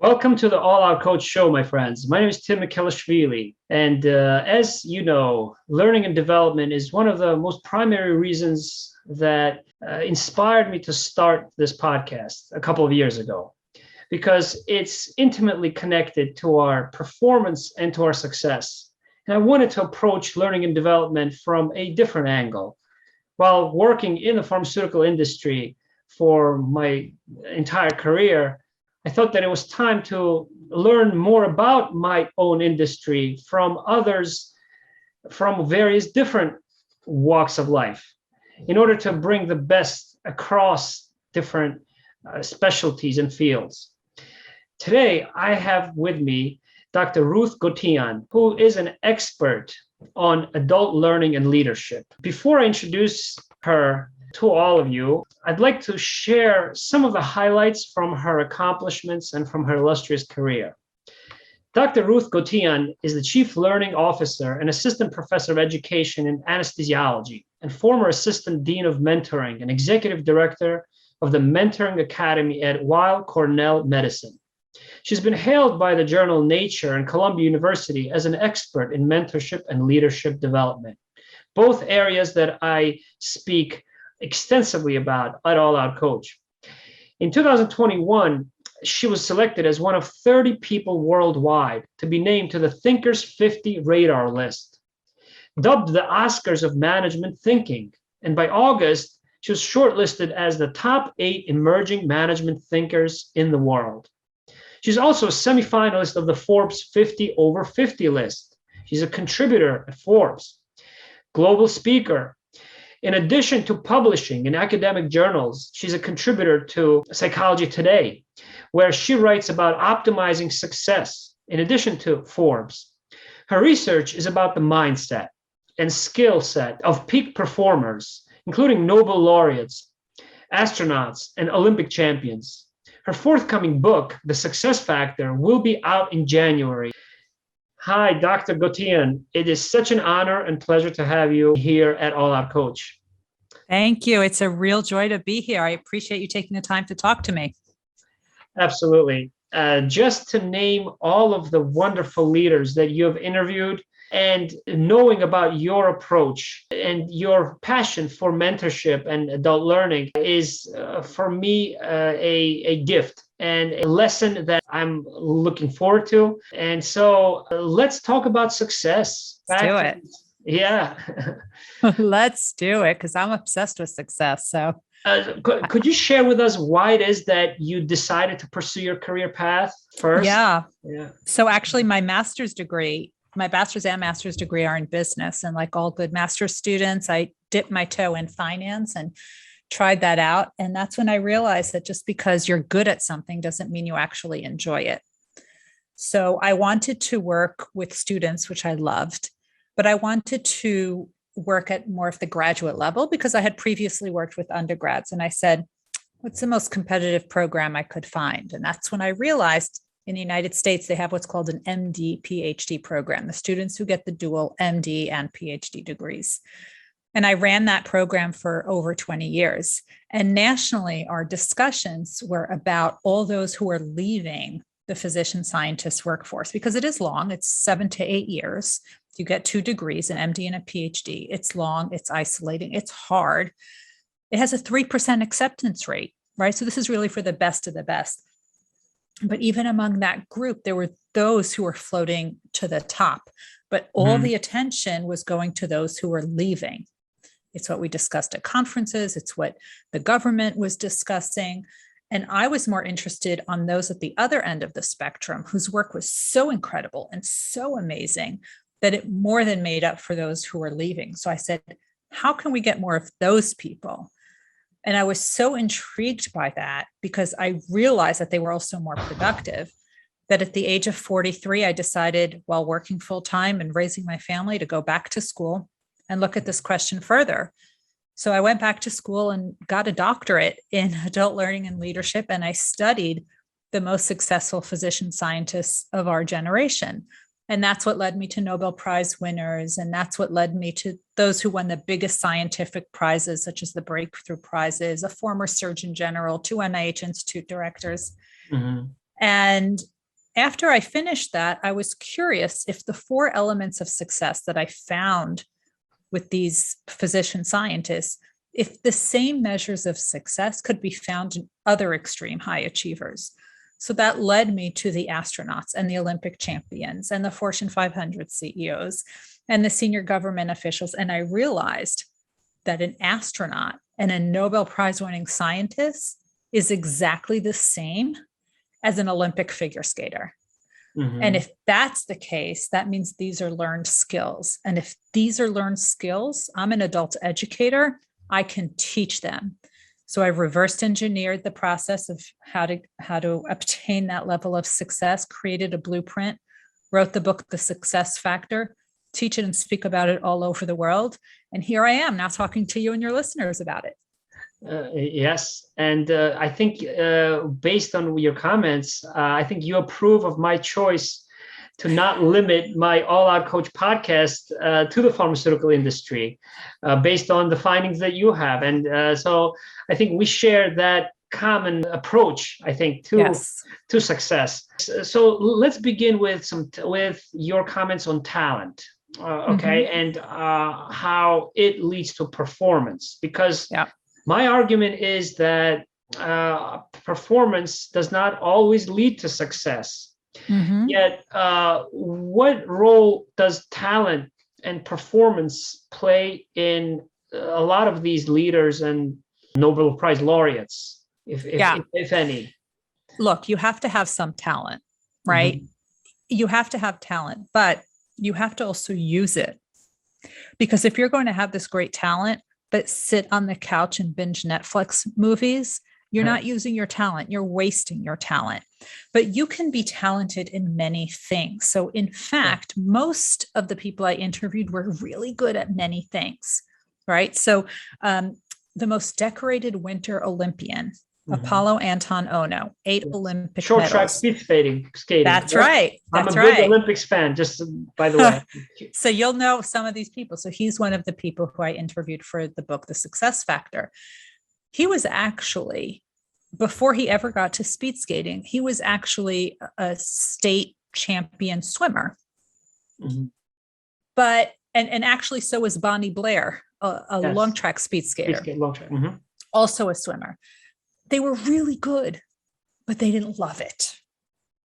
Welcome to the All Out Coach Show, my friends. My name is Tim Mikhelishvili, and as you know, learning and development is one of the most primary reasons that inspired me to start this podcast a couple of years ago, because it's intimately connected to our performance and to our success. And I wanted to approach learning and development from a different angle. While working in the pharmaceutical industry for my entire career, I thought that it was time to learn more about my own industry from others from various different walks of life in order to bring the best across different specialties and fields. Today, I have with me Dr. Ruth Gotian, who is an expert on adult learning and leadership. Before I introduce her to all of you, I'd like to share some of the highlights from her accomplishments and from her illustrious career. Dr. Ruth Gotian is the Chief Learning Officer and Assistant Professor of Education in Anesthesiology and former Assistant Dean of Mentoring and Executive Director of the Mentoring Academy at Weill Cornell Medicine. She's been hailed by the journal Nature and Columbia University as an expert in mentorship and leadership development, both areas that I speak extensively about at All Out Coach. In 2021, she was selected as one of 30 people worldwide to be named to the Thinkers50 Radar List, dubbed the Oscars of management thinking. And by August, she was shortlisted as the top 8 emerging management thinkers in the world. She's also a semi-finalist of the Forbes 50 over 50 list. She's a contributor at Forbes, global speaker. In addition to publishing in academic journals, she's a contributor to Psychology Today, where she writes about optimizing success in addition to Forbes. Her research is about the mindset and skill set of peak performers, including Nobel laureates, astronauts, and Olympic champions. Her forthcoming book, The Success Factor, will be out in January. Hi, Dr. Gotian. It is such an honor and pleasure to have you here at All Out Coach. Thank you. It's a real joy to be here. I appreciate you taking the time to talk to me. Absolutely. Just to name all of the wonderful leaders that you have interviewed, and knowing about your approach and your passion for mentorship and adult learning is, for me, a gift and a lesson that I'm looking forward to. And so let's talk about success. Let's do it. Yeah. Let's do it, because I'm obsessed with success. So could you share with us why it is that you decided to pursue your career path first? Yeah. So actually, my bachelor's and master's degree are in business. And like all good master's students, I dipped my toe in finance and tried that out. And that's when I realized that just because you're good at something doesn't mean you actually enjoy it. So I wanted to work with students, which I loved, but I wanted to work at more of the graduate level because I had previously worked with undergrads. And I said, what's the most competitive program I could find? And that's when I realized in the United States, they have what's called an MD PhD program, the students who get the dual MD and PhD degrees. And I ran that program for over 20 years. And nationally, our discussions were about all those who are leaving the physician scientist workforce, because it is long. It's 7 to 8 years. You get 2 degrees, an MD and a PhD. It's long, it's isolating, it's hard. It has a 3% acceptance rate, right? So this is really for the best of the best. But even among that group, there were those who were floating to the top, but all the attention was going to those who were leaving. It's what we discussed at conferences. It's what the government was discussing. And I was more interested on those at the other end of the spectrum whose work was so incredible and so amazing that it more than made up for those who were leaving. So I said, how can we get more of those people? And I was so intrigued by that because I realized that they were also more productive, that at the age of 43, I decided, while working full time and raising my family, to go back to school and look at this question further. So I went back to school and got a doctorate in adult learning and leadership. And I studied the most successful physician scientists of our generation. And that's what led me to Nobel Prize winners. And that's what led me to those who won the biggest scientific prizes, such as the Breakthrough Prizes, a former Surgeon General, 2 NIH Institute directors. Mm-hmm. And after I finished that, I was curious if the 4 elements of success that I found with these physician scientists, if the same measures of success could be found in other extreme high achievers. So that led me to the astronauts and the Olympic champions and the Fortune 500 CEOs and the senior government officials. And I realized that an astronaut and a Nobel Prize winning scientist is exactly the same as an Olympic figure skater. Mm-hmm. And if that's the case, that means these are learned skills. And if these are learned skills, I'm an adult educator, I can teach them. So I reversed engineered the process of how to obtain that level of success, created a blueprint, wrote the book, The Success Factor, teach it and speak about it all over the world. And here I am now talking to you and your listeners about it. Yes. And I think based on your comments, I think you approve of my choice to not limit my All Out Coach podcast to the pharmaceutical industry based on the findings that you have. And so I think we share that common approach, I think, to success. So let's begin with your comments on talent. Okay. Mm-hmm. And how it leads to performance, because my argument is that performance does not always lead to success. Mm-hmm. Yet, what role does talent and performance play in a lot of these leaders and Nobel Prize laureates, if any? Look, you have to have some talent, right? Mm-hmm. You have to have talent, but you have to also use it. Because if you're going to have this great talent, but sit on the couch and binge Netflix movies, you're not using your talent, you're wasting your talent. But you can be talented in many things. So in fact, most of the people I interviewed were really good at many things, right? So the most decorated Winter Olympian, Apollo Anton Ono, 8 Olympic short medals. track speed skating. That's right. I'm a big Olympics fan, just by the way. So you'll know some of these people. So he's one of the people who I interviewed for the book, The Success Factor. He was actually, before he ever got to speed skating, he was actually a state champion swimmer. Mm-hmm. But, and actually so was Bonnie Blair, a long track speed skater. Also a swimmer. They were really good, but they didn't love it.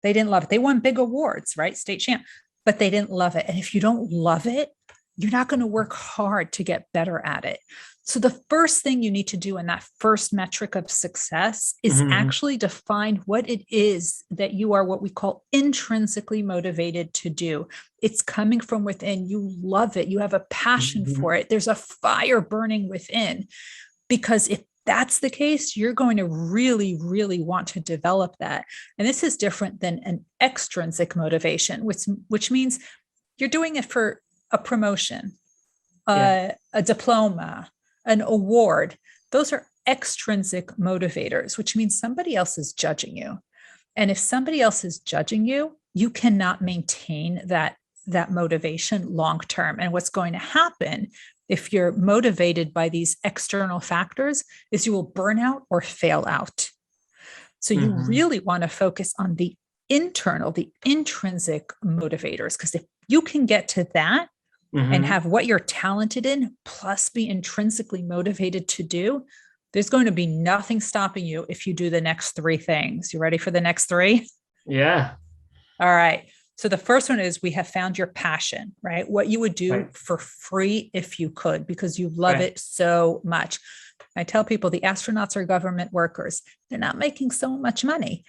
They didn't love it. They won big awards, right? State champ, but they didn't love it. And if you don't love it, you're not going to work hard to get better at it. So the first thing you need to do in that first metric of success is actually define what it is that you are, what we call intrinsically motivated to do. It's coming from within. You love it. You have a passion for it. There's a fire burning within. Because if that's the case, you're going to really, really want to develop that. And this is different than an extrinsic motivation, which means you're doing it for a promotion, a diploma, an award. Those are extrinsic motivators, which means somebody else is judging you. And if somebody else is judging you, you cannot maintain that motivation long term. And what's going to happen if you're motivated by these external factors is you will burn out or fail out. So you really want to focus on the internal, the intrinsic motivators, because if you can get to that and have what you're talented in, plus be intrinsically motivated to do, there's going to be nothing stopping you if you do the next 3 things. You ready for the next 3? Yeah. All right. So the first one is we have found your passion, right? What you would do for free if you could, because you love it so much. I tell people the astronauts are government workers. They're not making so much money,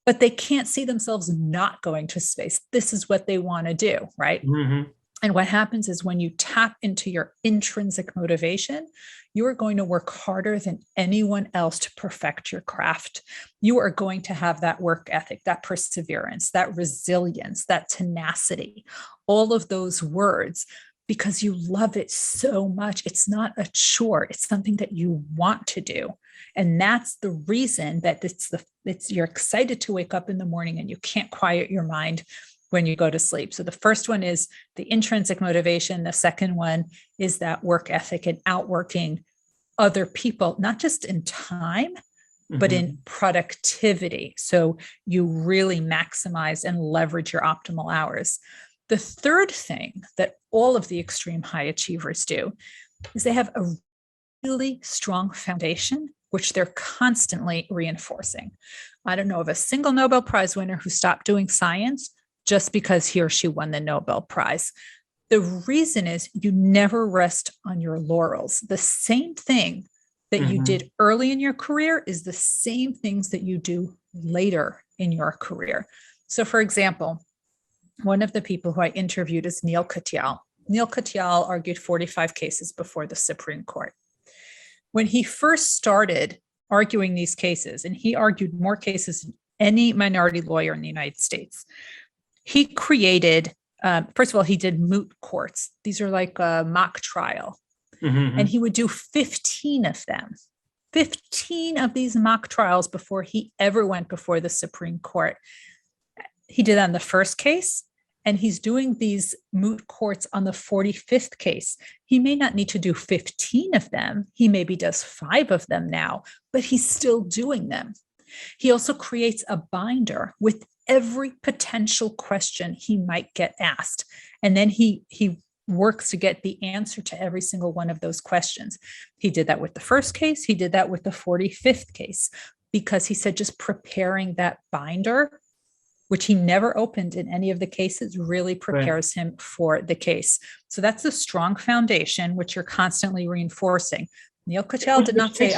but they can't see themselves not going to space. This is what they want to do, right? And what happens is when you tap into your intrinsic motivation, you are going to work harder than anyone else to perfect your craft. You are going to have that work ethic, that perseverance, that resilience, that tenacity, all of those words, because you love it so much. It's not a chore. It's something that you want to do. And that's the reason that you're excited to wake up in the morning and you can't quiet your mind when you go to sleep. So the first one is the intrinsic motivation. The second one is that work ethic and outworking other people, not just in time, but in productivity. So you really maximize and leverage your optimal hours. The third thing that all of the extreme high achievers do is they have a really strong foundation, which they're constantly reinforcing. I don't know of a single Nobel Prize winner who stopped doing science just because he or she won the Nobel Prize. The reason is you never rest on your laurels. The same thing that you did early in your career is the same things that you do later in your career. So for example, one of the people who I interviewed is Neil Katyal. Neil Katyal argued 45 cases before the Supreme Court. When he first started arguing these cases, and he argued more cases than any minority lawyer in the United States, he created, first of all, he did moot courts. These are like a mock trial. And he would do 15 of them, 15 of these mock trials before he ever went before the Supreme Court. He did that on the first case, and he's doing these moot courts on the 45th case. He may not need to do 15 of them. He maybe does 5 of them now, but he's still doing them. He also creates a binder with every potential question he might get asked. And then he works to get the answer to every single one of those questions. He did that with the first case. He did that with the 45th case, because he said just preparing that binder, which he never opened in any of the cases, really prepares him for the case. So that's a strong foundation, which you're constantly reinforcing. Neil Katyal did not say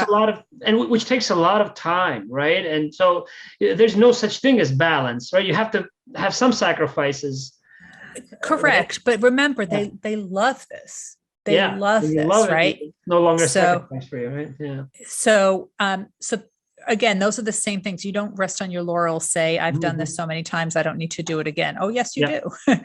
which takes a lot of time, right? And so there's no such thing as balance, right? You have to have some sacrifices. Correct. But remember, they love this. They love this, right? It's no longer a sacrifice for you, right? Yeah. So again, those are the same things. You don't rest on your laurels, say, I've done this so many times, I don't need to do it again. Oh, yes, you do.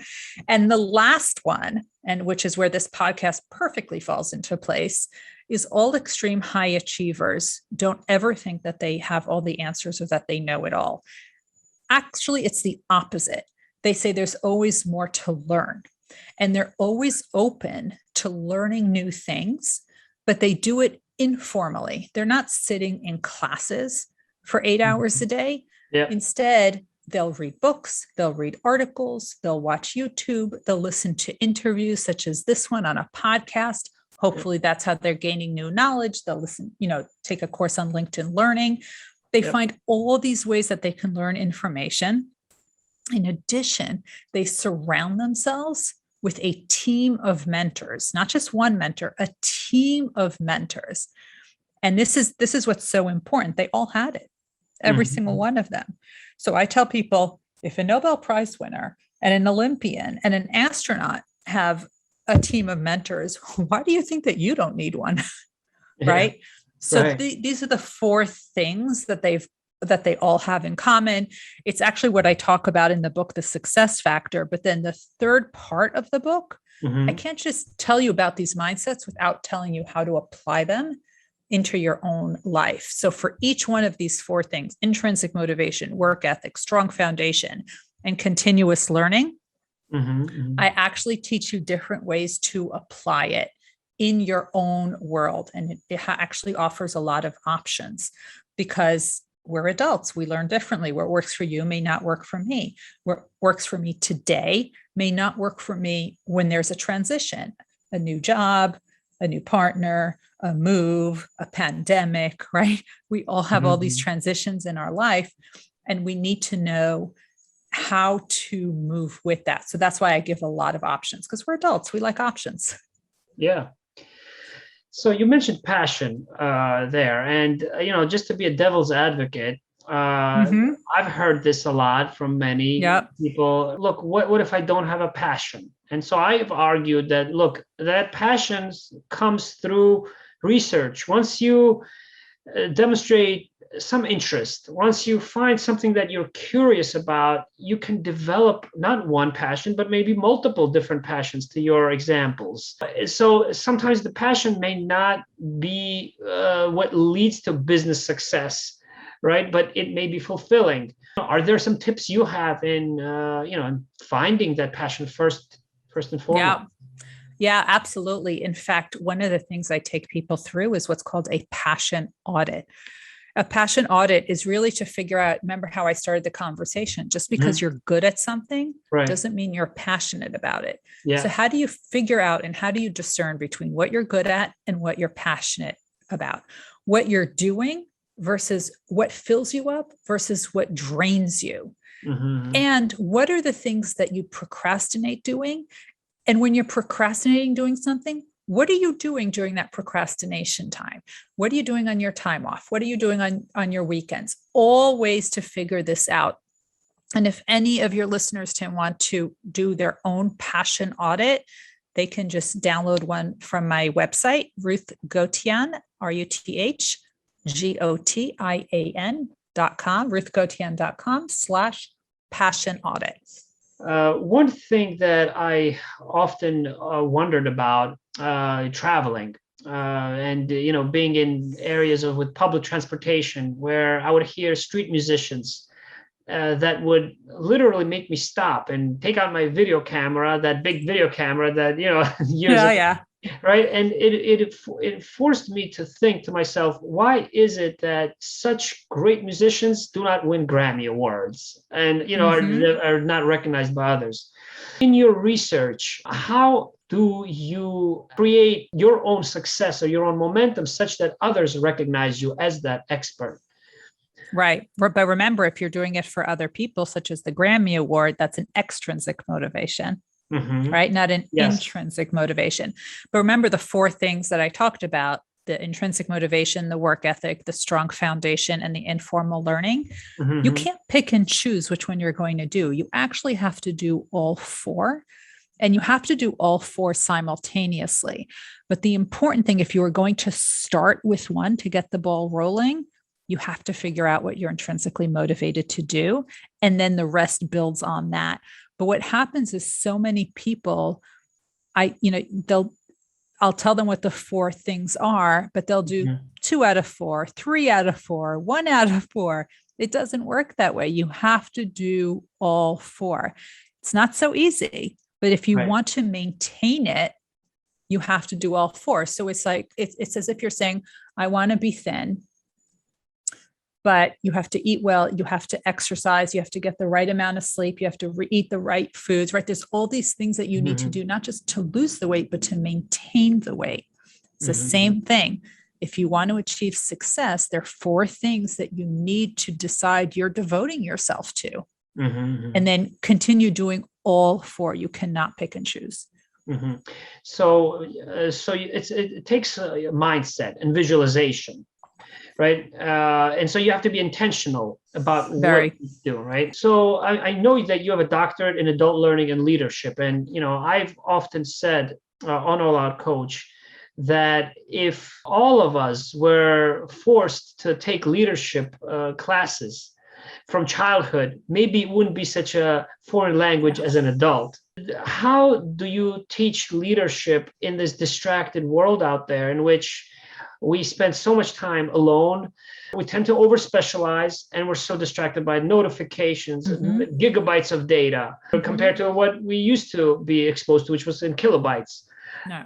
And the last one, and which is where this podcast perfectly falls into place, is all extreme high achievers don't ever think that they have all the answers or that they know it all. Actually, it's the opposite. They say there's always more to learn, and they're always open to learning new things, but they do it informally. They're not sitting in classes for 8 hours a day. Instead, they'll read books, they'll read articles, they'll watch YouTube, they'll listen to interviews such as this one on a podcast. Hopefully that's how they're gaining new knowledge. They'll listen, take a course on LinkedIn Learning. They find all these ways that they can learn information. In addition, they surround themselves with a team of mentors, not just one mentor, a team of mentors. And this is what's so important. They all had it, every single one of them. So I tell people, if a Nobel Prize winner and an Olympian and an astronaut have a team of mentors, why do you think that you don't need one? Right? So these are the 4 things that they all have in common. It's actually what I talk about in the book, The Success Factor. But then the third part of the book, I can't just tell you about these mindsets without telling you how to apply them into your own life. So for each one of these 4 things, intrinsic motivation, work ethic, strong foundation, and continuous learning, I actually teach you different ways to apply it in your own world. And it actually offers a lot of options, because we're adults. We learn differently. What works for you may not work for me. What works for me today may not work for me when there's a transition, a new job, a new partner, a move, a pandemic, right? We all have all these transitions in our life, and we need to know how to move with that. So that's why I give a lot of options, because we're adults. We like options. Yeah. So you mentioned passion there, and just to be a devil's advocate, I've heard this a lot from many people. Look, what if I don't have a passion? And so I've argued that, look, that passion comes through research. Once you demonstrate some interest, once you find something that you're curious about, you can develop not one passion, but maybe multiple different passions to your examples. So sometimes the passion may not be what leads to business success, right? But it may be fulfilling. Are there some tips you have in, finding that passion first and foremost? Yeah, absolutely. In fact, one of the things I take people through is what's called a passion audit. A passion audit is really to figure out, remember how I started the conversation, just because you're good at something doesn't mean you're passionate about it. Yeah. So how do you figure out and how do you discern between what you're good at and what you're passionate about? What you're doing versus what fills you up versus what drains you. And what are the things that you procrastinate doing? And when you're procrastinating doing something, what are you doing during that procrastination time? What are you doing on your time off? What are you doing on your weekends? All ways to figure this out. And if any of your listeners, Tim, want to do their own passion audit, they can just download one from my website, Ruth Gotian, RuthGotian.com, ruthgotian.com/passion audit. One thing that I often wondered about traveling and being in areas with public transportation where I would hear street musicians that would literally make me stop and take out my video camera, that big video camera that use right, and it forced me to think to myself, why is it that such great musicians do not win Grammy awards and are not recognized by others? In your research, how do you create your own success or your own momentum such that others recognize you as that expert? Right. But remember, if you're doing it for other people, such as the Grammy Award, that's an extrinsic motivation, right? Not an intrinsic motivation. But remember the four things that I talked about: the intrinsic motivation, the work ethic, the strong foundation, and the informal learning. You can't pick and choose which one you're going to do. You actually have to do all four. And you have to do all four simultaneously. But the important thing, if you are going to start with one to get the ball rolling, you have to figure out what you're intrinsically motivated to do. And then the rest builds on that. But what happens is so many people, I'll tell them what the four things are, but they'll do 2 out of 4, 3 out of 4, 1 out of 4. It doesn't work that way. You have to do all four. It's not so easy, but if you want to maintain it, you have to do all four. So it's like, it's as if you're saying, I want to be thin, but you have to eat well, you have to exercise, you have to get the right amount of sleep, you have to eat the right foods, right? There's all these things that you need to do, not just to lose the weight, but to maintain the weight. It's the same thing. If you want to achieve success, there are 4 things that you need to decide you're devoting yourself to, and then continue doing all 4. You cannot pick and choose. So it takes a mindset and visualization, right? And so you have to be intentional about what you do, right? So I know that you have a doctorate in adult learning and leadership. And, I've often said on ALLOUTCOACH that if all of us were forced to take leadership classes from childhood, maybe it wouldn't be such a foreign language as an adult. How do you teach leadership in this distracted world out there in which we spend so much time alone? We tend to overspecialize, and we're so distracted by notifications, gigabytes of data, compared to what we used to be exposed to, which was in kilobytes. No.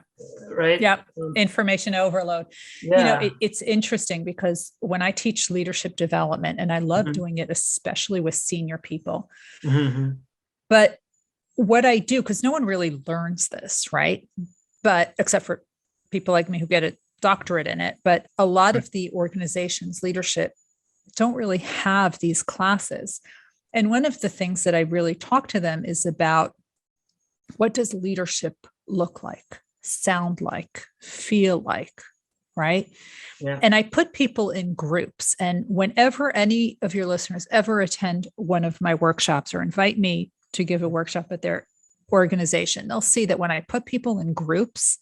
Right? Yeah. Information overload. Yeah. It's interesting because when I teach leadership development, and I love doing it, especially with senior people, but what I do, because no one really learns this, right? But except for people like me who get a doctorate in it, but a lot of the organizations, leadership, don't really have these classes. And one of the things that I really talk to them is about, what does leadership look like, sound like, feel like, right? Yeah. And I put people in groups. And whenever any of your listeners ever attend one of my workshops or invite me to give a workshop at their organization, they'll see that when I put people in groups,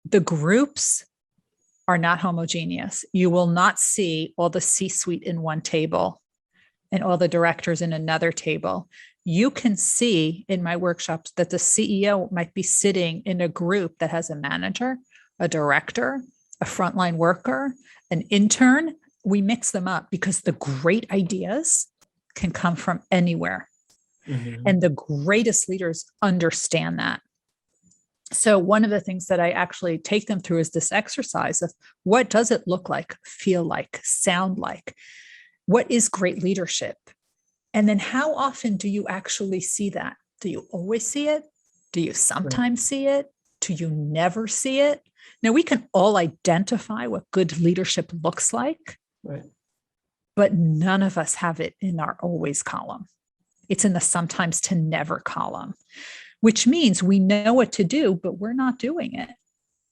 the groups are not homogeneous. You will not see all the C-suite in one table and all the directors in another table. You can see in my workshops that the CEO might be sitting in a group that has a manager, a director, a frontline worker, an intern. We mix them up because the great ideas can come from anywhere. And the greatest leaders understand that. So one of the things that I actually take them through is this exercise of what does it look like, feel like, sound like? What is great leadership? And then how often do you actually see that? Do you always see it? Do you sometimes see it? Do you never see it? Now, we can all identify what good leadership looks like, but none of us have it in our always column. It's in the sometimes to never column, which means we know what to do, but we're not doing it.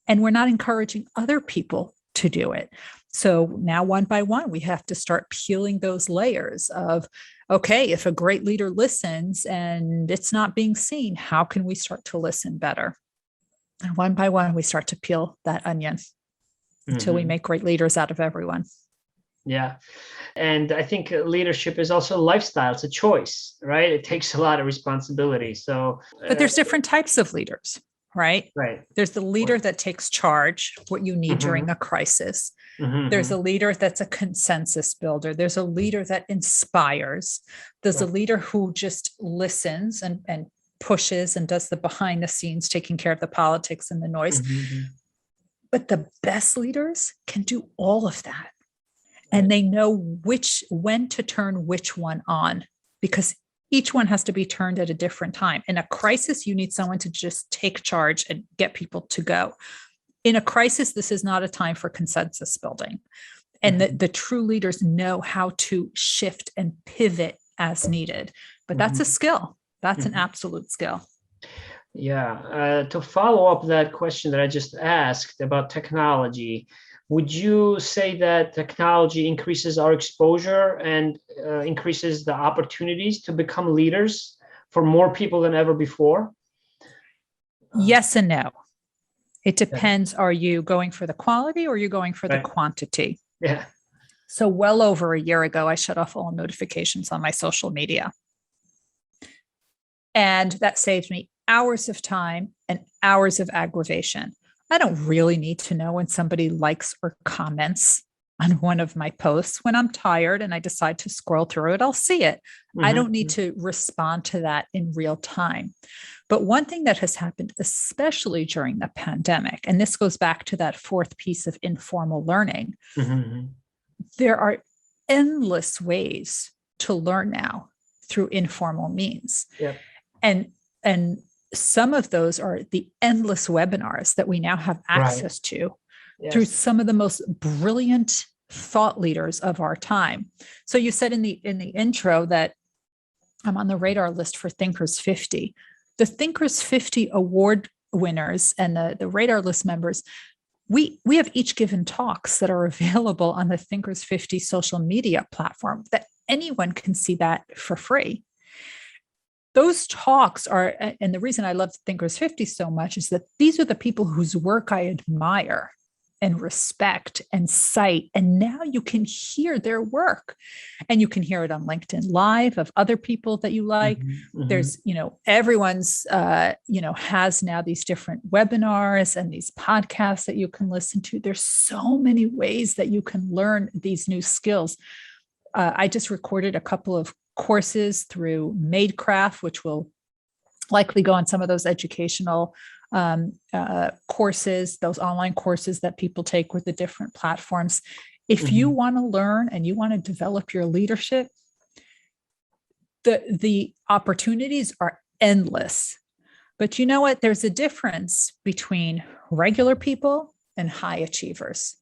And we're not encouraging other people to do it. So now one by one, we have to start peeling those layers of, okay, if a great leader listens and it's not being seen, how can we start to listen better? And one by one, we start to peel that onion until we make great leaders out of everyone. Yeah. And I think leadership is also a lifestyle. It's a choice, right? It takes a lot of responsibility. So, but there's different types of leaders, right? Right. There's the leader that takes charge, what you need during a crisis. There's a leader that's a consensus builder. There's a leader that inspires. There's a leader who just listens and pushes and does the behind the scenes, taking care of the politics and the noise. But the best leaders can do all of that. And they know when to turn which one on, because each one has to be turned at a different time. In a crisis, you need someone to just take charge and get people to go. In a crisis, this is not a time for consensus building. And the true leaders know how to shift and pivot as needed. But that's a skill. That's an absolute skill. Yeah. To follow up that question that I just asked about technology, would you say that technology increases our exposure and increases the opportunities to become leaders for more people than ever before? Yes and no. It depends. Are you going for the quality or are you going for the quantity? Yeah. So well over a year ago, I shut off all notifications on my social media. And that saved me hours of time and hours of aggravation. I don't really need to know when somebody likes or comments on one of my posts. When I'm tired and I decide to scroll through it, I'll see it. I don't need to respond to that in real time. But one thing that has happened, especially during the pandemic, and this goes back to that fourth piece of informal learning, there are endless ways to learn now through informal means. And some of those are the endless webinars that we now have access to through some of the most brilliant thought leaders of our time. So you said in the intro that I'm on the radar list for Thinkers50. The Thinkers50 award winners and the radar list members, we have each given talks that are available on the Thinkers50 social media platform that anyone can see that for free. Those talks are, and the reason I love Thinkers50 so much is that these are the people whose work I admire and respect and cite. And now you can hear their work and you can hear it on LinkedIn Live of other people that you like. There's, everyone's, has now these different webinars and these podcasts that you can listen to. There's so many ways that you can learn these new skills. I just recorded a couple of courses through Madecraft, which will likely go on some of those educational courses, those online courses that people take with the different platforms. If you want to learn and you want to develop your leadership, the opportunities are endless. But you know what? There's a difference between regular people and high achievers.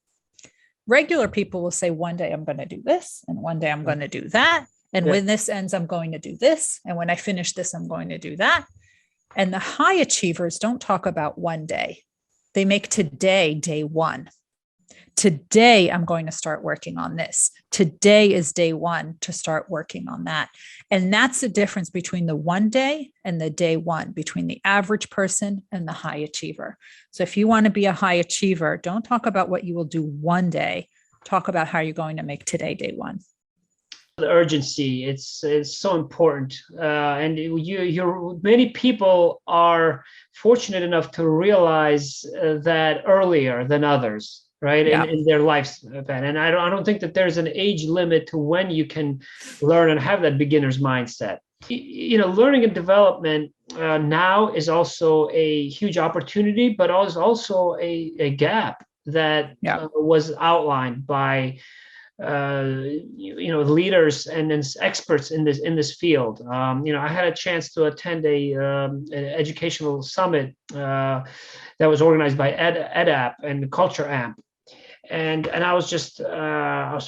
Regular people will say, one day I'm going to do this, and one day I'm going to do that. And when this ends, I'm going to do this. And when I finish this, I'm going to do that. And the high achievers don't talk about one day. They make today day one. Today, I'm going to start working on this. Today is day one to start working on that. And that's the difference between the one day and the day one, between the average person and the high achiever. So if you want to be a high achiever, don't talk about what you will do one day. Talk about how you're going to make today day one. The urgency, it's so important, and many people are fortunate enough to realize that earlier than others, right? In their lifespan. And I don't think that there's an age limit to when you can learn and have that beginner's mindset. learning and development now is also a huge opportunity, but also a gap that was outlined by leaders and experts in this field. I had a chance to attend an educational summit that was organized by EdApp and Culture Amp. And I was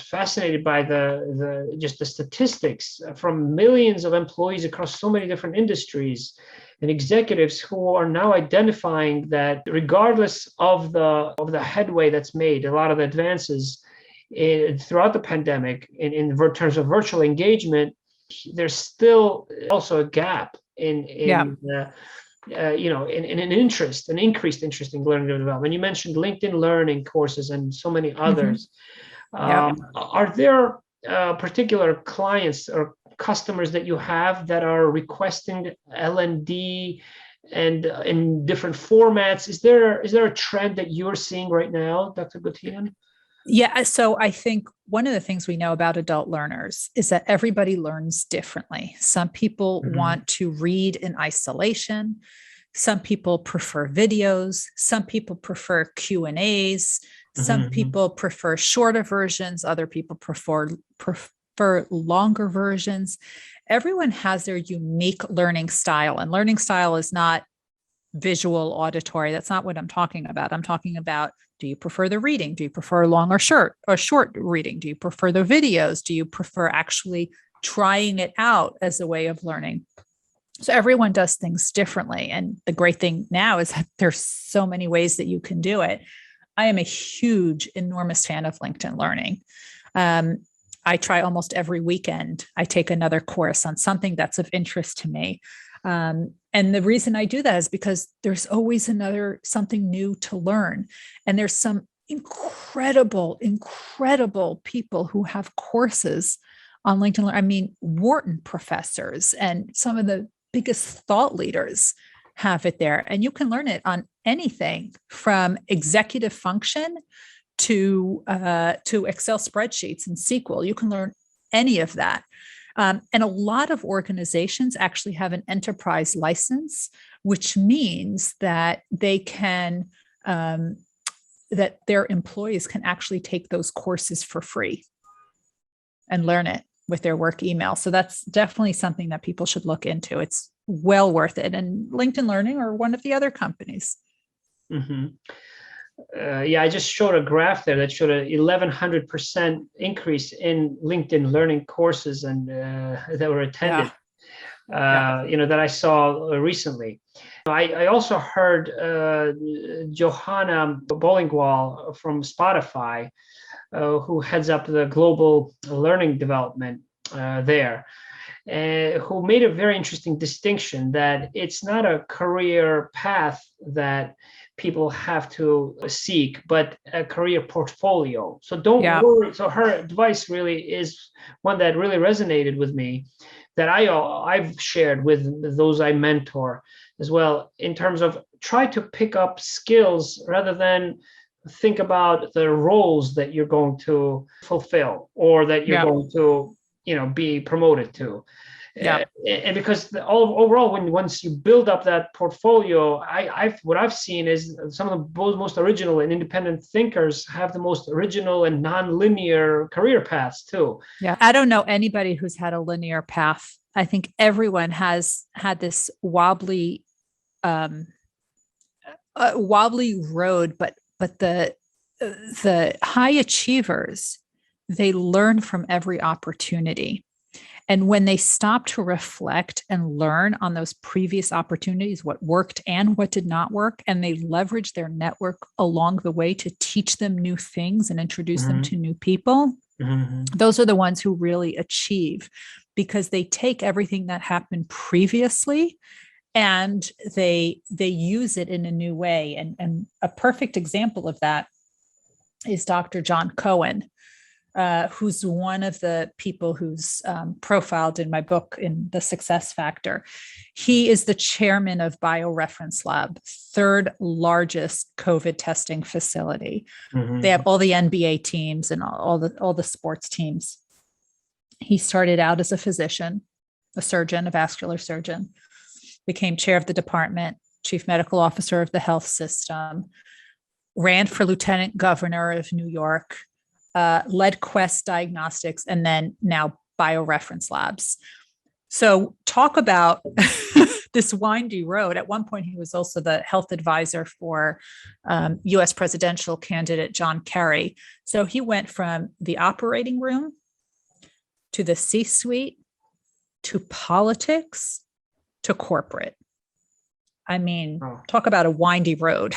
fascinated by the statistics from millions of employees across so many different industries and executives who are now identifying that regardless of the headway that's made, a lot of the advances throughout the pandemic in terms of virtual engagement, there's still also a gap in an increased interest in learning and development. You mentioned LinkedIn Learning courses and so many others. Are there particular clients or customers that you have that are requesting L&D and in different formats? Is there a trend that you're seeing right now, Dr. Gotian? Yeah. So I think one of the things we know about adult learners is that everybody learns differently. Some people want to read in isolation. Some people prefer videos. Some people prefer Q&As. Some people prefer shorter versions. Other people prefer longer versions. Everyone has their unique learning style, and learning style is not visual, auditory. That's not what I'm talking about. I'm talking about, do you prefer the reading? Do you prefer long or short reading? Do you prefer the videos? Do you prefer actually trying it out as a way of learning? So everyone does things differently. And the great thing now is that there's so many ways that you can do it. I am a huge, enormous fan of LinkedIn Learning. I try almost every weekend. I take another course on something that's of interest to me. And the reason I do that is because there's always something new to learn. And there's some incredible people who have courses on LinkedIn. I mean, Wharton professors and some of the biggest thought leaders have it there. And you can learn it on anything from executive function to Excel spreadsheets and SQL. You can learn any of that. And a lot of organizations actually have an enterprise license, which means that they can, that their employees can actually take those courses for free and learn it with their work email. So that's definitely something that people should look into. It's well worth it. And LinkedIn Learning or one of the other companies. I just showed a graph there that showed an 1,100% increase in LinkedIn Learning courses and that were attended. That I saw recently. I also heard Johanna Bollingwall from Spotify, who heads up the global learning development there, who made a very interesting distinction that it's not a career path that people have to seek, but a career portfolio. So don't worry. So her advice really is one that really resonated with me, that I've shared with those I mentor as well, in terms of try to pick up skills rather than think about the roles that you're going to fulfill or that you're going to, be promoted to. And because overall, once you build up that portfolio, what I've seen is some of the most original and independent thinkers have the most original and non-linear career paths too. Yeah, I don't know anybody who's had a linear path. I think everyone has had this wobbly road, but the high achievers, they learn from every opportunity. And when they stop to reflect and learn on those previous opportunities, what worked and what did not work, and they leverage their network along the way to teach them new things and introduce them to new people, those are the ones who really achieve, because they take everything that happened previously and they use it in a new way. And a perfect example of that is Dr. John Cohen, who's one of the people who's profiled in my book in The Success Factor. He is the chairman of BioReference Lab, third largest COVID testing facility. They have all the NBA teams and all the sports teams. He started out as a physician. a surgeon, a vascular surgeon, became chair of the department, chief medical officer of the health system, ran for lieutenant governor of New York, led Quest Diagnostics, and then now BioReference Labs. So talk about this windy road. At one point, he was also the health advisor for US presidential candidate John Kerry. So he went from the operating room to the C-suite to politics to corporate. I mean, talk about a windy road.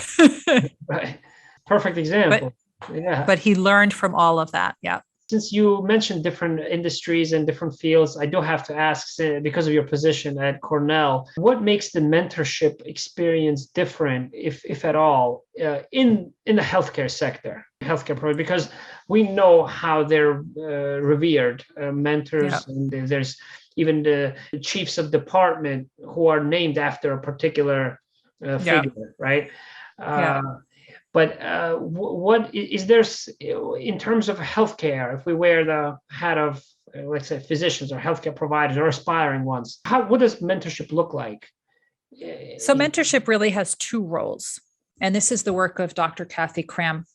Right. Perfect example. But he learned from all of that. Yeah. Since you mentioned different industries and different fields, I do have to ask, because of your position at Cornell, what makes the mentorship experience different, if at all, in the healthcare sector, healthcare program? Because we know how they're revered, mentors, Yeah. and there's even the chiefs of department who are named after a particular figure, right? But what is there in terms of healthcare? If we wear the hat of, let's say, physicians or healthcare providers or aspiring ones, what does mentorship look like? So mentorship really has two roles. And this is the work of Dr. Kathy Cram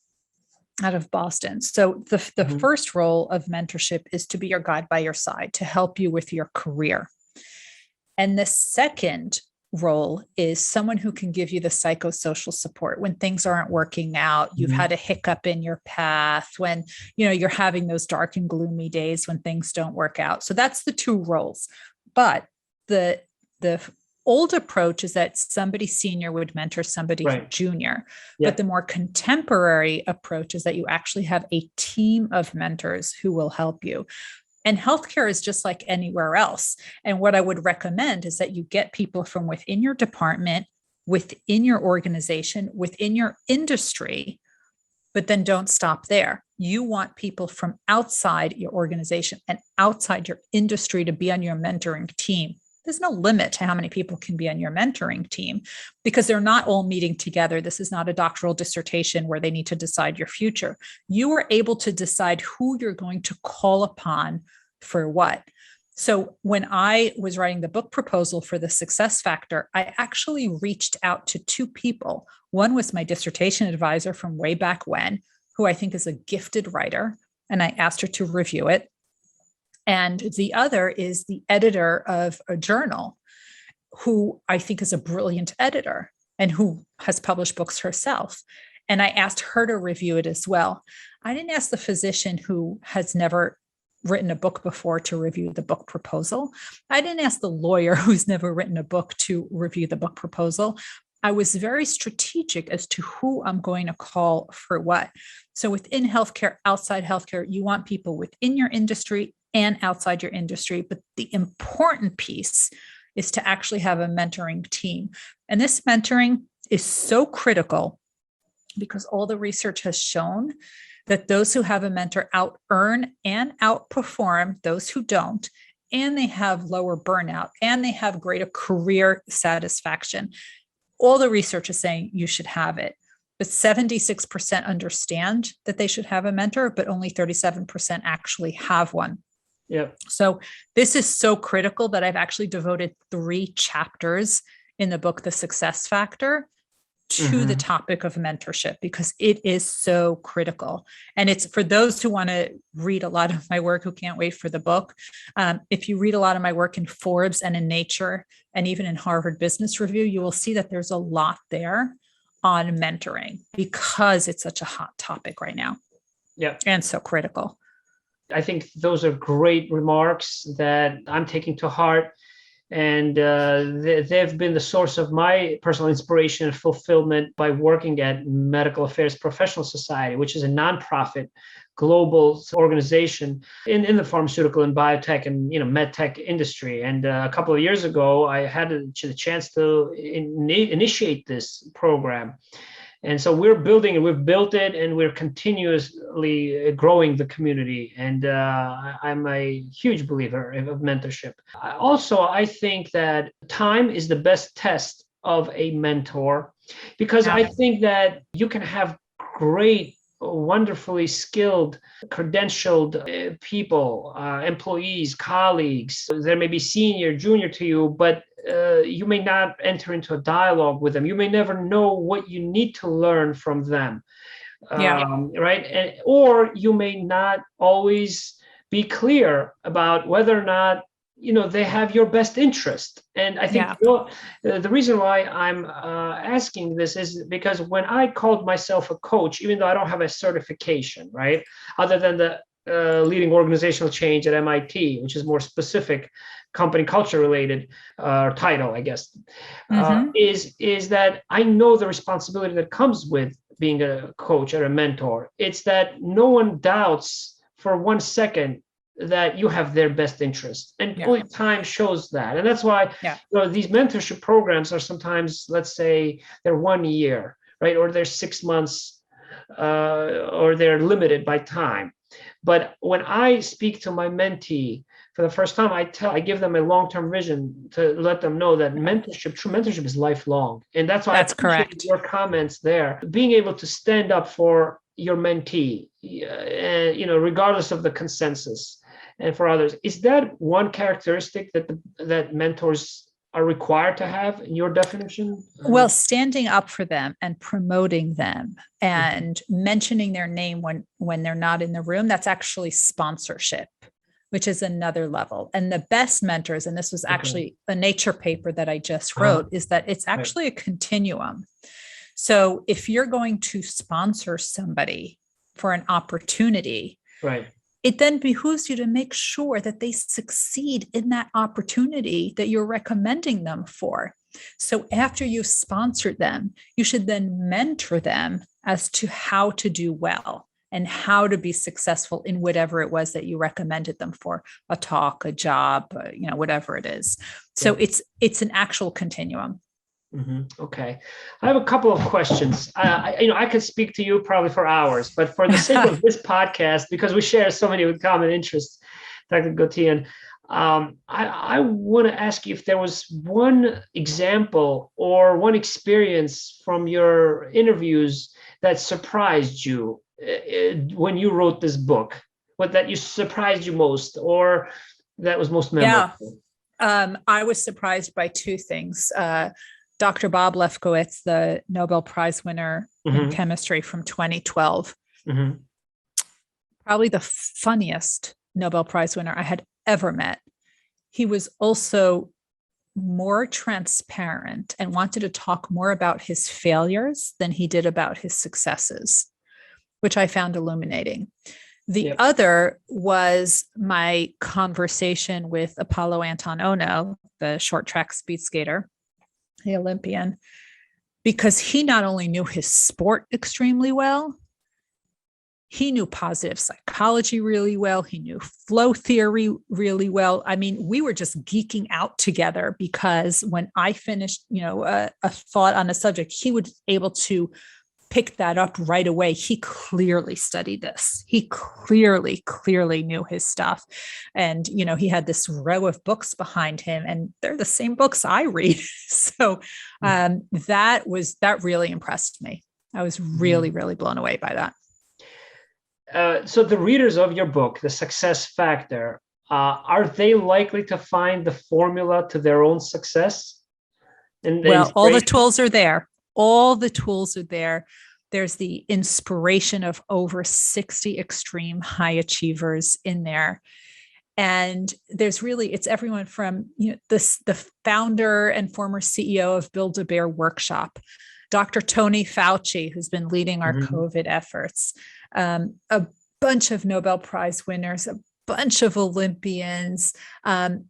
out of Boston. So the first role of mentorship is to be your guide by your side, to help you with your career. And the second role is someone who can give you the psychosocial support when things aren't working out, you've had a hiccup in your path, when you're having those dark and gloomy days when things don't work out. So that's the two roles. But the old approach is that somebody senior would mentor somebody junior. Yeah. But the more contemporary approach is that you actually have a team of mentors who will help you. And healthcare is just like anywhere else. And what I would recommend is that you get people from within your department, within your organization, within your industry, but then don't stop there. You want people from outside your organization and outside your industry to be on your mentoring team. There's no limit to how many people can be on your mentoring team because they're not all meeting together. This is not a doctoral dissertation where they need to decide your future. You are able to decide who you're going to call upon for what. So when I was writing the book proposal for the Success Factor, I actually reached out to two people. One was my dissertation advisor from way back when, who I think is a gifted writer, and I asked her to review it. And the other is the editor of a journal, who I think is a brilliant editor and who has published books herself. And I asked her to review it as well. I didn't ask the physician who has never written a book before to review the book proposal. I didn't ask the lawyer who's never written a book to review the book proposal. I was very strategic as to who I'm going to call for what. So within healthcare, outside healthcare, you want people within your industry and outside your industry. But the important piece is to actually have a mentoring team. And this mentoring is so critical because all the research has shown that those who have a mentor out earn and outperform those who don't, and they have lower burnout and they have greater career satisfaction. All the research is saying you should have it. But 76% understand that they should have a mentor, but only 37% actually have one. Yeah. So this is so critical that I've actually devoted 3 chapters in the book, The Success Factor, to the topic of mentorship, because it is so critical. And it's for those who want to read a lot of my work, who can't wait for the book. If you read a lot of my work in Forbes and in Nature, and even in Harvard Business Review, you will see that there's a lot there on mentoring because it's such a hot topic right now. Yeah. And so critical. I think those are great remarks that I'm taking to heart. And they've been the source of my personal inspiration and fulfillment by working at Medical Affairs Professional Society, which is a nonprofit global organization in the pharmaceutical and biotech and medtech industry. And a couple of years ago, I had the chance to initiate this program. And so we're building it, we've built it, and we're continuously growing the community. And I'm a huge believer of mentorship. I think that time is the best test of a mentor, because I think that you can have great wonderfully skilled, credentialed people, employees, colleagues. They may be senior, junior to you, but you may not enter into a dialogue with them. You may never know what you need to learn from them. Right? Or you may not always be clear about whether or not they have your best interest. And I think the reason why I'm asking this is because when I called myself a coach, even though I don't have a certification, right, other than the leading organizational change at MIT, which is more specific company culture related title, I guess, is that I know the responsibility that comes with being a coach or a mentor. It's that no one doubts for 1 second that you have their best interest, and only time shows that. And that's why these mentorship programs are sometimes, let's say, they're 1 year, right, or they're 6 months, or they're limited by time. But when I speak to my mentee for the first time, I give them a long-term vision to let them know that true mentorship is lifelong. And that's why that's correct. Your comments there, being able to stand up for your mentee, regardless of the consensus, and for others. Is that one characteristic that mentors are required to have in your definition? Well, standing up for them and promoting them and mentioning their name when they're not in the room, that's actually sponsorship, which is another level. And the best mentors, and this was actually a Nature paper that I just wrote, is that it's actually a continuum. So if you're going to sponsor somebody for an opportunity, it then behooves you to make sure that they succeed in that opportunity that you're recommending them for. So after you've sponsored them, you should then mentor them as to how to do well and how to be successful in whatever it was that you recommended them for, a talk, a job, whatever it is. So it's an actual continuum. Okay. I have a couple of questions. I could speak to you probably for hours, but for the sake of this podcast, because we share so many common interests, Dr. Gotian, I want to ask you if there was one example or one experience from your interviews that surprised you when you wrote this book, what that you surprised you most, or that was most memorable. I was surprised by two things. Dr. Bob Lefkowitz, the Nobel Prize winner in chemistry from 2012, probably the funniest Nobel Prize winner I had ever met. He was also more transparent and wanted to talk more about his failures than he did about his successes, which I found illuminating. The other was my conversation with Apollo Anton Ono, the short track speed skater, the Olympian, because he not only knew his sport extremely well, he knew positive psychology really well. He knew flow theory really well. I mean, we were just geeking out together because when I finished, a thought on a subject, he was able to pick that up right away. He clearly studied this. He clearly knew his stuff. And, he had this row of books behind him, and they're the same books I read. So that really impressed me. I was really, really blown away by that. So the readers of your book, The Success Factor, are they likely to find the formula to their own success? Well, all the tools are there. All the tools are there. There's the inspiration of over 60 extreme high achievers in there. And it's everyone from the founder and former CEO of Build-A-Bear Workshop, Dr. Tony Fauci, who's been leading our COVID efforts, a bunch of Nobel Prize winners, a bunch of Olympians,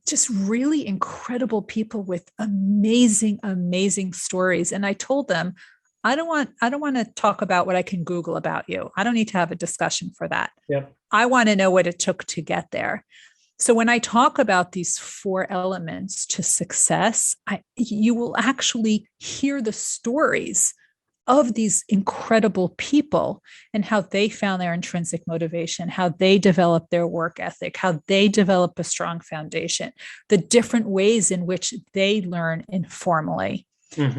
just really incredible people with amazing, amazing stories. And I told them, I don't want to talk about what I can Google about you. I don't need to have a discussion for that. I want to know what it took to get there. So when I talk about these 4 elements to success, you will actually hear the stories of these incredible people and how they found their intrinsic motivation, how they developed their work ethic, how they develop a strong foundation, the different ways in which they learn informally.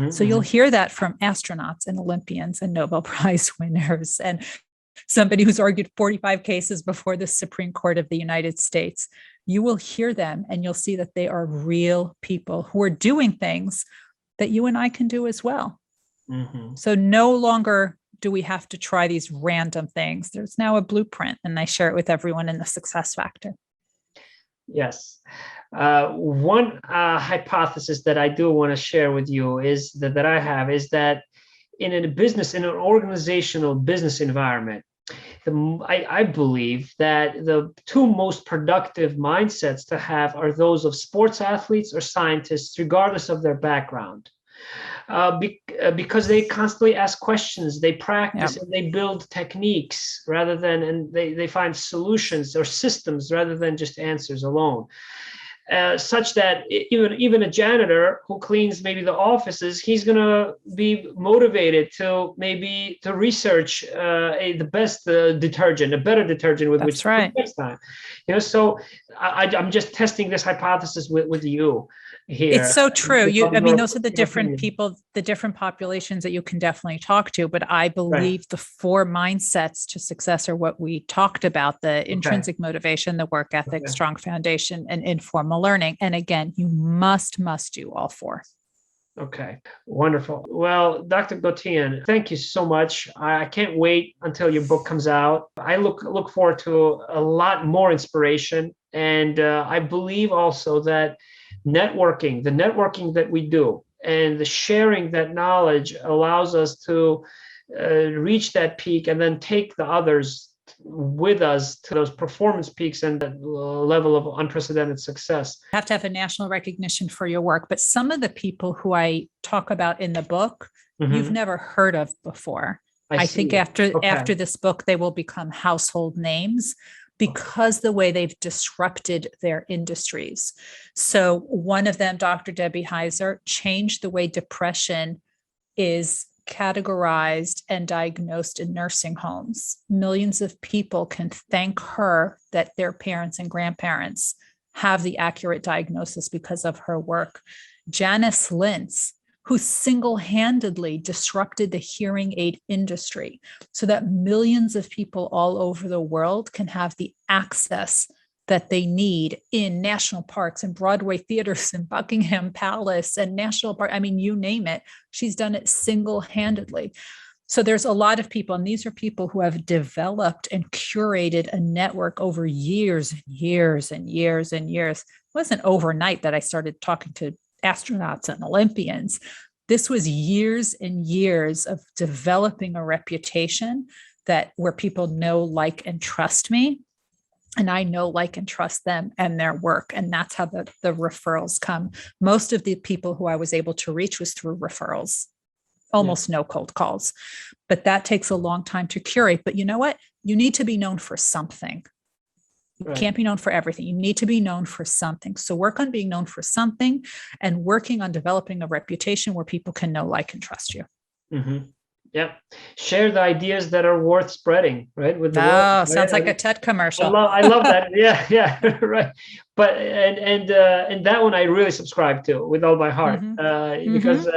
So you'll hear that from astronauts and Olympians and Nobel Prize winners and somebody who's argued 45 cases before the Supreme Court of the United States. You will hear them and you'll see that they are real people who are doing things that you and I can do as well. Mm-hmm. So no longer do we have to try these random things. There's now a blueprint, and I share it with everyone in the Success Factor. Yes. One hypothesis that I do want to share with you is that I have is that in an organizational business environment, I believe that the two most productive mindsets to have are those of sports athletes or scientists, regardless of their background. Because they constantly ask questions, they practice, and they build techniques and they find solutions or systems rather than just answers alone. Such that even a janitor who cleans maybe the offices, he's going to be motivated to research the best detergent, a better detergent with which to clean next time. So I'm just testing this hypothesis with you here. It's so true. Those are the different people, the different populations that you can definitely talk to. But I believe the four mindsets to success are what we talked about: the intrinsic motivation, the work ethic, strong foundation, and informal learning. And again, you must do all four. Okay, wonderful. Well, Dr. Gotian, thank you so much. I can't wait until your book comes out. I look forward to a lot more inspiration. And I believe also that the networking that we do and the sharing that knowledge allows us to reach that peak and then take the others with us to those performance peaks and that level of unprecedented success. You have to have a national recognition for your work. But some of the people who I talk about in the book, you've never heard of before. I think after this book, they will become household names because the way they've disrupted their industries. So one of them, Dr. Debbie Heiser, changed the way depression is categorized and diagnosed in nursing homes. Millions of people can thank her that their parents and grandparents have the accurate diagnosis because of her work. Janice Lintz, who single-handedly disrupted the hearing aid industry so that millions of people all over the world can have the access that they need in national parks and Broadway theaters and Buckingham Palace and national park. I mean, you name it. She's done it single-handedly. So there's a lot of people, and these are people who have developed and curated a network over years and years and years and years. It wasn't overnight that I started talking to astronauts and Olympians. This was years and years of developing a reputation where people know, like, and trust me. And I know, like, and trust them and their work. And that's how the referrals come. Most of the people who I was able to reach was through referrals, almost no cold calls. But that takes a long time to curate. But you know what? You need to be known for something. You can't be known for everything. You need to be known for something. So work on being known for something and working on developing a reputation where people can know, like, and trust you. Mm-hmm. Yeah. Share the ideas that are worth spreading, right? With the world, sounds like a TED commercial. I love that. Yeah, right. But and that one I really subscribe to with all my heart, because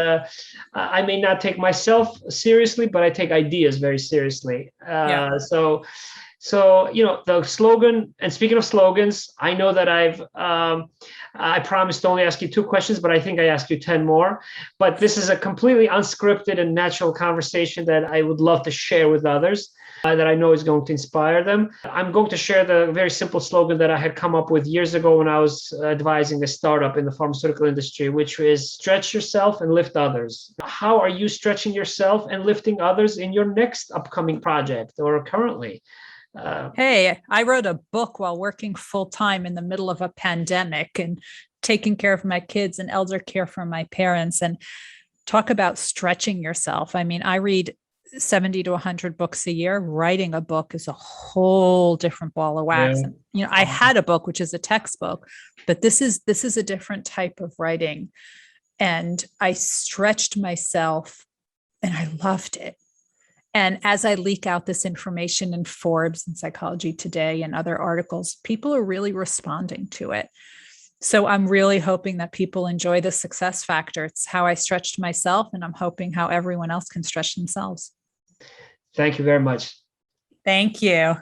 I may not take myself seriously, but I take ideas very seriously. So, the slogan, and speaking of slogans, I know that I promised to only ask you 2 questions, but I think I asked you 10 more. But this is a completely unscripted and natural conversation that I would love to share with others, that I know is going to inspire them. I'm going to share the very simple slogan that I had come up with years ago when I was advising a startup in the pharmaceutical industry, which is stretch yourself and lift others. How are you stretching yourself and lifting others in your next upcoming project or currently? Hey, I wrote a book while working full time in the middle of a pandemic and taking care of my kids and elder care for my parents, and talk about stretching yourself. I mean, I read 70 to 100 books a year. Writing a book is a whole different ball of wax. Yeah. And, I had a book, which is a textbook, but this is a different type of writing. And I stretched myself and I loved it. And as I leak out this information in Forbes and Psychology Today and other articles, people are really responding to it. So I'm really hoping that people enjoy the success factor. It's how I stretched myself, and I'm hoping how everyone else can stretch themselves. Thank you very much. Thank you.